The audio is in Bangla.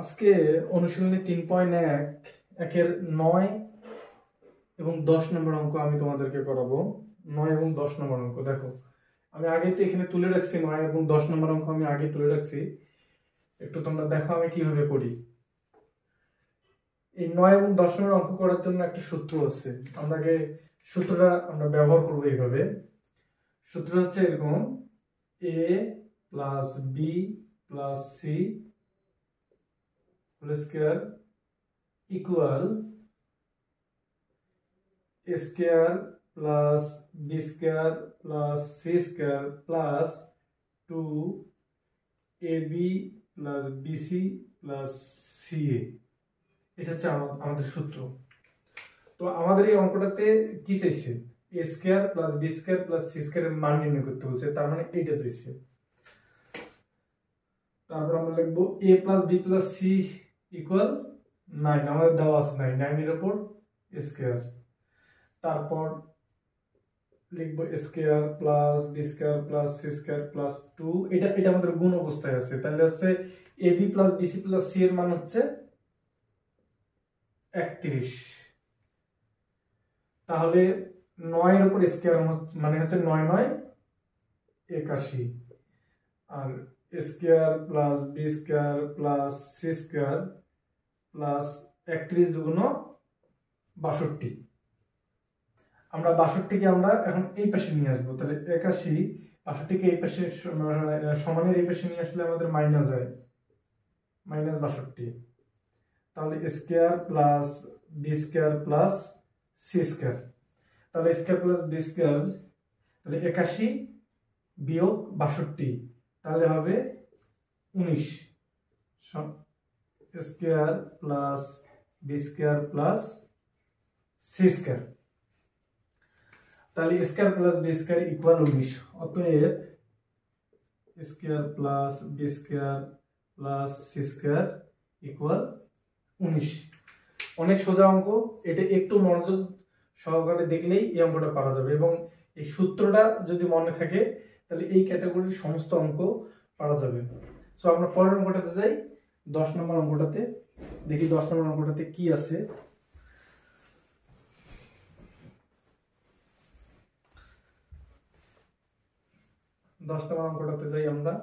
আজকে অনুশীলনী 3.1 একের 9 এবং 10 নম্বর অঙ্ক আমি তোমাদেরকে করাবো। 9 এবং 10 নম্বর অঙ্ক দেখো, আমি আগেই তো এখানে তুলে রাখছি 9 এবং 10 নম্বর অঙ্ক আমি আগে তুলে রাখছি। একটু তোমরা দেখো আমি কিভাবে করি। এই 9 এবং 10 নম্বর অঙ্ক করার জন্য একটা সূত্র আছে, সূত্রটা আমরা ব্যবহার করব এইভাবে। সূত্র হচ্ছে এরকম: a plus B plus C whole square equal a square plus B square plus C square plus 2ab plus BC plus CA. এটা হচ্ছে আমাদের সূত্র। তো আমাদের এই অঙ্কটাতে কি চাইছে? a square plus B square plus C স্কয়ারের মান নির্ণয় করতে বলছে, তার মানে এইটা চাইছে। তারপর আমরা লিখবো a plus B plus C equal 9, আমাদের দেওয়া আছে 9, 9 এর উপর a স্কয়ার। তারপর লিখবো a square plus B square plus C square plus 2, এটা আমাদের গুণ অবস্থায় আছে, তাহলে হচ্ছে ab plus BC plus C এর মান হচ্ছে 31। তাহলে 9 এর উপর স্কয়ার মানে হচ্ছে 9 9 81, আর a square plus B square plus C square plus 31 দুগুণ 62। আমরা 62 কে আমরা এখন এই পাশে নিয়ে আসবো, তাহলে 81 62 কে এই পাশে সমানের এই পাশে নিয়ে আসলে আমাদের মাইনাস হয়, মাইনাস 62। তাহলে square plus B square plus C square, তাহলে স্কয়ার প্লাস বি স্কয়ার, তাহলে 81 বিয়োগ 62, তাহলে হবে 19। Square plus B square plus C square, তাহলে square plus B square equal 19। অতএব square plus B square plus C square equal 19। অনেক সোজা অঙ্ক, এটা একটু মনোযোগ সহকারে দেখলেই এই অঙ্কটা পারা যাবে, এবং এই সূত্রটা যদি মনে থাকে তাহলে এই ক্যাটাগরির সমস্ত অঙ্ক পারা যাবে। সো আমরা পরের অঙ্কটাতে যাই, 10 নম্বর অঙ্কটাতে দেখি 10 নম্বর অঙ্কটাতে কি আছে। 10 নম্বর অঙ্কটাতে যাই আমরা।